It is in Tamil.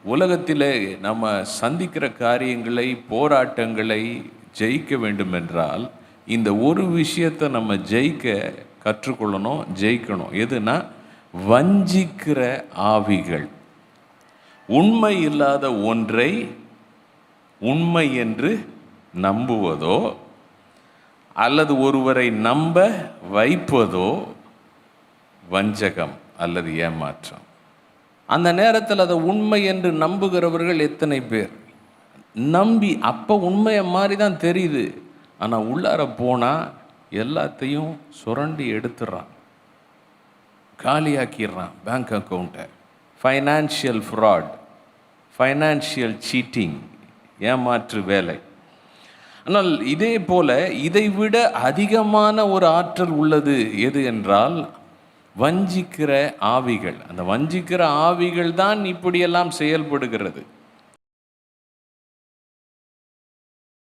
உலகத்திலே நம்ம சந்திக்கிற காரியங்களை, போராட்டங்களை ஜெயிக்க வேண்டும் என்றால் இந்த ஒரு விஷயத்தை நம்ம கற்றுக்கொள்ளணும், ஜெயிக்கணும். எதுனா, வஞ்சிக்கிற ஆவிகள். உண்மை இல்லாத ஒன்றை உண்மை என்று நம்புவதோ அல்லது ஒருவரை நம்ப வைப்பதோ வஞ்சகம் அல்லது ஏமாற்றம். அந்த நேரத்தில் அதை உண்மை என்று நம்புகிறவர்கள் எத்தனை பேர்? நம்பி அப்போ உண்மையை மாதிரி தான் தெரியுது, ஆனால் உள்ளார போனால் எல்லாத்தையும் சுரண்டி எடுத்துடுறான், காலியாக்கிடுறான் பேங்க் அக்கௌண்ட்டை. ஃபைனான்ஷியல் ஃப்ராட், ஃபைனான்ஷியல் சீட்டிங், ஏமாற்று வேலை. ஆனால் இதே போல இதை விட அதிகமான ஒரு ஆற்றல் உள்ளது. எது என்றால் வஞ்சிக்கிற ஆவிகள். அந்த வஞ்சிக்கிற ஆவிகள் தான் இப்படியெல்லாம் செயல்படுகிறது.